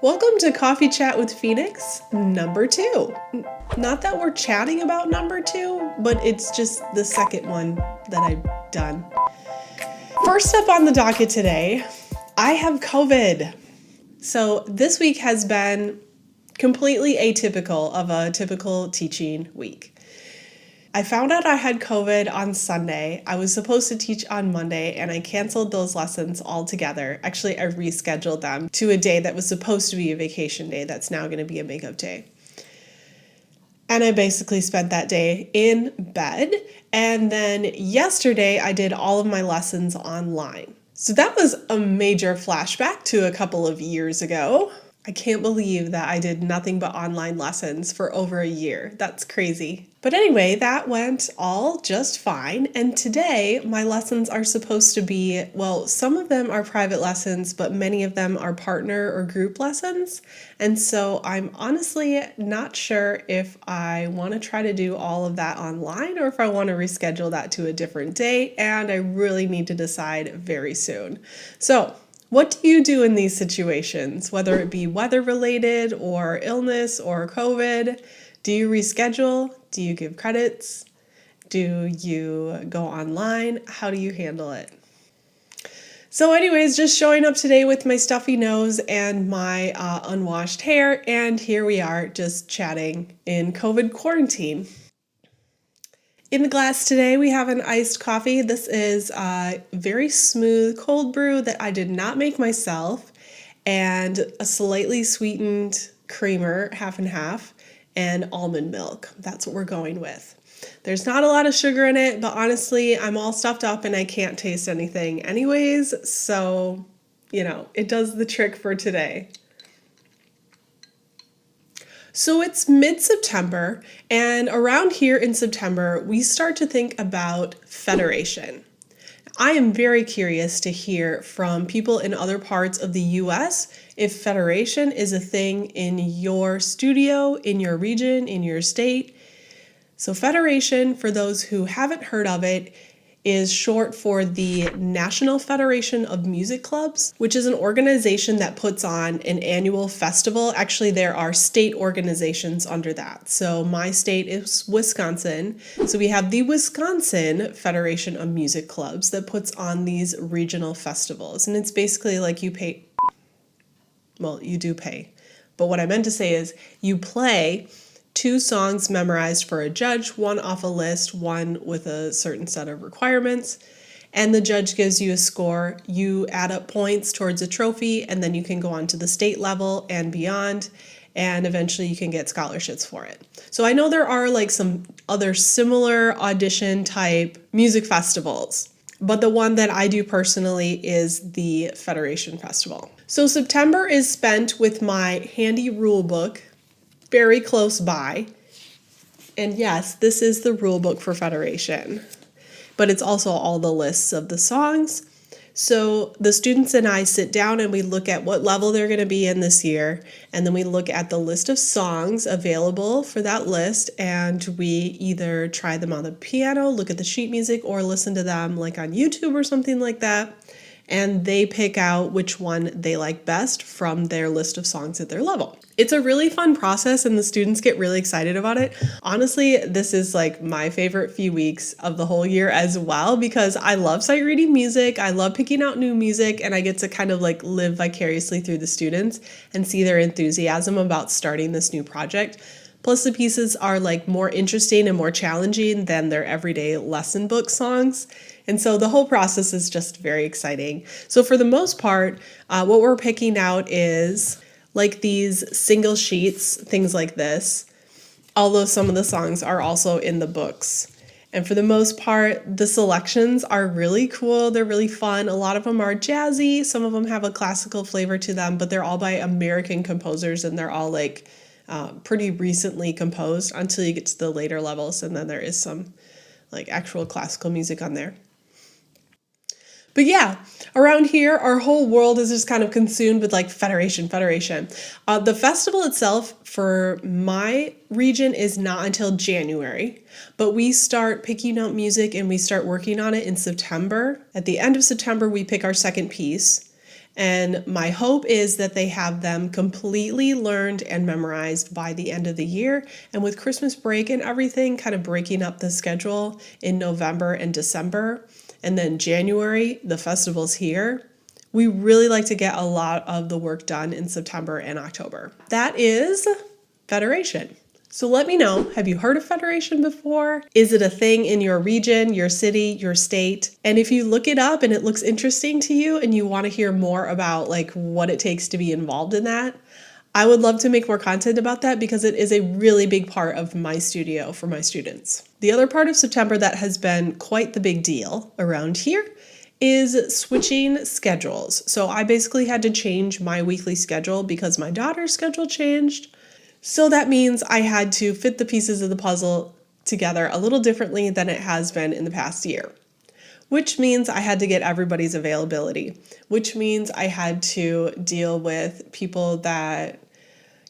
Welcome to Coffee Chat with Phoenix, number 2. Not that we're chatting about number 2, but it's just the second one that I've done. First up on the docket today, I have COVID. So this week has been completely atypical of a typical teaching week. I found out I had COVID on Sunday. I was supposed to teach on Monday and I canceled those lessons altogether. Actually, I rescheduled them to a day that was supposed to be a vacation day that's now going to be a makeup day. And I basically spent that day in bed. And then yesterday I did all of my lessons online. So that was a major flashback to a couple of years ago. I can't believe that I did nothing but online lessons for over a year. That's crazy. But anyway, that went all just fine. And today my lessons are supposed to be, well, some of them are private lessons, but many of them are partner or group lessons. And so I'm honestly not sure if I want to try to do all of that online or if I want to reschedule that to a different day. And I really need to decide very soon. So what do you do in these situations, whether it be weather related or illness or COVID? Do you reschedule? Do you give credits? Do you go online? How do you handle it? So anyways, just showing up today with my stuffy nose and my unwashed hair, and here we are just chatting in COVID quarantine. In the glass today, we have an iced coffee. This is a very smooth cold brew that I did not make myself, and a slightly sweetened creamer, half and half, and almond milk. That's what we're going with. There's not a lot of sugar in it, but honestly, I'm all stuffed up and I can't taste anything anyways, so, it does the trick for today. So it's mid-September, and around here in September, we start to think about federation. I am very curious to hear from people in other parts of the US if federation is a thing in your studio, in your region, in your state. So federation, for those who haven't heard of it, is short for the National Federation of Music Clubs, which is an organization that puts on an annual festival. Actually, there are state organizations under that. So my state is Wisconsin. So we have the Wisconsin Federation of Music Clubs that puts on these regional festivals. And it's basically like you pay, well, you do pay. But what I meant to say is you play 2 songs memorized for a judge, one off a list, one with a certain set of requirements, and the judge gives you a score. You add up points towards a trophy, and then you can go on to the state level and beyond, and eventually you can get scholarships for it. So I know there are like some other similar audition type music festivals, but the one that I do personally is the Federation Festival. So September is spent with my handy rule book, very close by. And yes, this is the rule book for Federation, but it's also all the lists of the songs. So the students and I sit down and we look at what level they're going to be in this year. And then we look at the list of songs available for that list. And we either try them on the piano, look at the sheet music, or listen to them like on YouTube or something like that. And they pick out which one they like best from their list of songs at their level. It's a really fun process and the students get really excited about it. Honestly, this is like my favorite few weeks of the whole year as well, because I love sight reading music. I love picking out new music, and I get to kind of like live vicariously through the students and see their enthusiasm about starting this new project. Plus the pieces are like more interesting and more challenging than their everyday lesson book songs. And so the whole process is just very exciting. So for the most part, what we're picking out is like these single sheets, things like this, although some of the songs are also in the books. And for the most part, the selections are really cool. They're really fun. A lot of them are jazzy. Some of them have a classical flavor to them, but they're all by American composers, and they're all like pretty recently composed until you get to the later levels. And then there is some like actual classical music on there. But yeah, around here, our whole world is just kind of consumed with like federation. The festival itself for my region is not until January, but we start picking out music and we start working on it in September. At the end of September, we pick our second piece. And my hope is that they have them completely learned and memorized by the end of the year. And with Christmas break and everything, kind of breaking up the schedule in November and December, and then January, the festival's here. We really like to get a lot of the work done in September and October. That is Federation. So let me know, have you heard of Federation before? Is it a thing in your region, your city, your state? And if you look it up and it looks interesting to you and you want to hear more about like what it takes to be involved in that, I would love to make more content about that because it is a really big part of my studio for my students. The other part of September that has been quite the big deal around here is switching schedules. So I basically had to change my weekly schedule because my daughter's schedule changed. So that means I had to fit the pieces of the puzzle together a little differently than it has been in the past year, which means I had to get everybody's availability, which means I had to deal with people that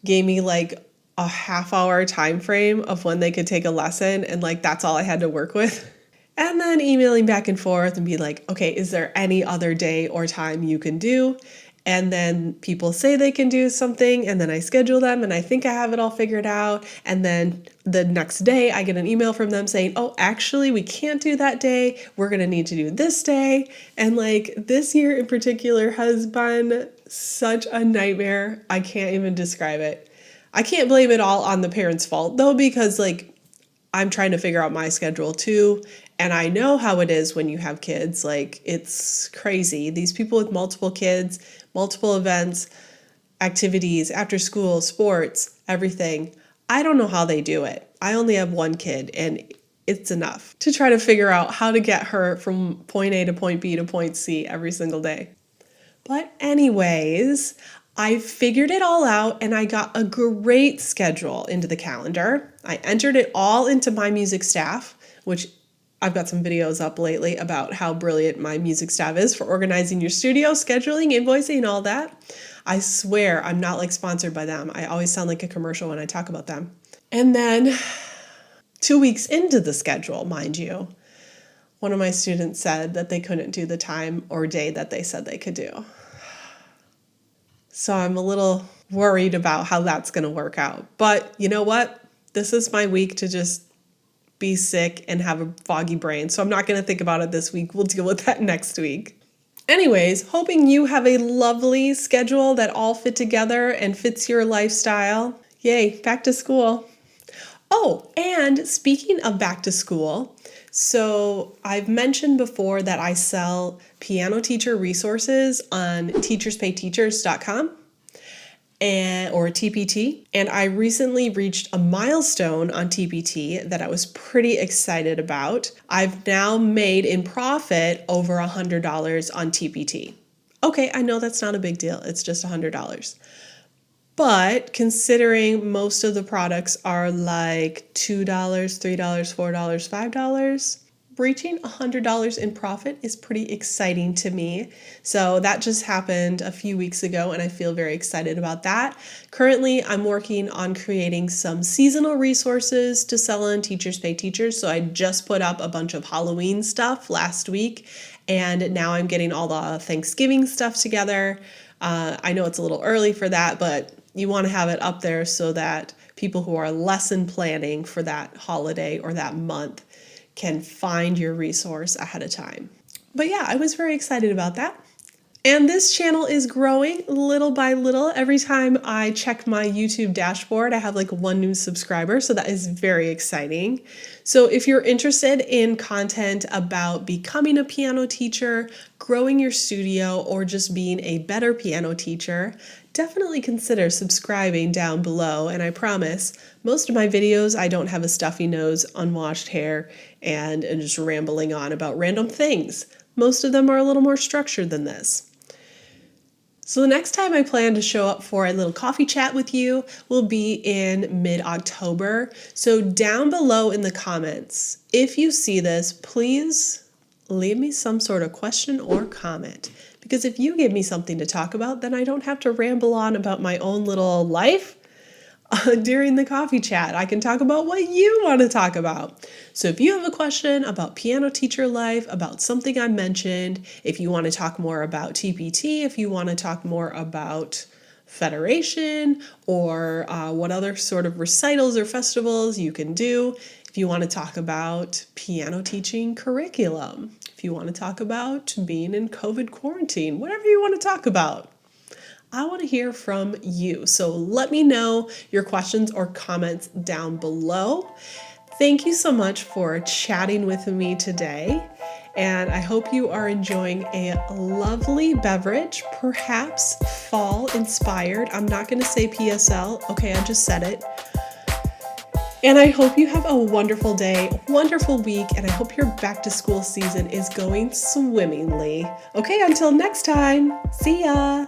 gave me like a half-hour time frame of when they could take a lesson, and like that's all I had to work with. And then emailing back and forth and be like, okay, is there any other day or time you can do? And then people say they can do something, and then I schedule them, and I think I have it all figured out. And then the next day, I get an email from them saying, oh, actually, we can't do that day. We're going to need to do this day. And like this year in particular has been such a nightmare. I can't even describe it. I can't blame it all on the parents' fault, though, because like I'm trying to figure out my schedule too. And I know how it is when you have kids. Like, it's crazy. These people with multiple kids, multiple events, activities, after school, sports, everything. I don't know how they do it. I only have one kid, and it's enough to try to figure out how to get her from point A to point B to point C every single day. But anyways, I figured it all out and I got a great schedule into the calendar. I entered it all into my music staff, which I've got some videos up lately about how brilliant my music staff is for organizing your studio, scheduling, invoicing, all that. I swear I'm not like sponsored by them. I always sound like a commercial when I talk about them. And then 2 weeks into the schedule, mind you, one of my students said that they couldn't do the time or day that they said they could do. So I'm a little worried about how that's going to work out. But you know what? This is my week to just be sick and have a foggy brain. So I'm not going to think about it this week. We'll deal with that next week. Anyways, hoping you have a lovely schedule that all fit together and fits your lifestyle. Yay, back to school. Oh, and speaking of back to school, so I've mentioned before that I sell piano teacher resources on teacherspayteachers.com. Or TPT, and I recently reached a milestone on TPT that I was pretty excited about. I've now made in profit over $100 on TPT. Okay, I know that's not a big deal. It's just $100. But considering most of the products are like $2, $3, $4, $5, reaching $100 in profit is pretty exciting to me. So that just happened a few weeks ago and I feel very excited about that. Currently, I'm working on creating some seasonal resources to sell on Teachers Pay Teachers. So I just put up a bunch of Halloween stuff last week, and now I'm getting all the Thanksgiving stuff together. I know it's a little early for that, but you want to have it up there so that people who are lesson planning for that holiday or that month can find your resource ahead of time. But yeah, I was very excited about that. And this channel is growing little by little. Every time I check my YouTube dashboard, I have like one new subscriber, so that is very exciting. So if you're interested in content about becoming a piano teacher, growing your studio, or just being a better piano teacher, definitely consider subscribing down below. And I promise, most of my videos, I don't have a stuffy nose, unwashed hair, and just rambling on about random things. Most of them are a little more structured than this. So the next time I plan to show up for a little coffee chat with you will be in mid-October. So down below in the comments, if you see this, please leave me some sort of question or comment. Because if you give me something to talk about, then I don't have to ramble on about my own little life. during the coffee chat. I can talk about what you want to talk about. So if you have a question about piano teacher life, about something I mentioned, if you want to talk more about TPT, if you want to talk more about federation, or what other sort of recitals or festivals you can do, if you want to talk about piano teaching curriculum, if you want to talk about being in COVID quarantine, whatever you want to talk about, I want to hear from you. So let me know your questions or comments down below. Thank you so much for chatting with me today. And I hope you are enjoying a lovely beverage, perhaps fall inspired. I'm not going to say PSL. Okay, I just said it. And I hope you have a wonderful day, wonderful week, and I hope your back to school season is going swimmingly. Okay, until next time, see ya.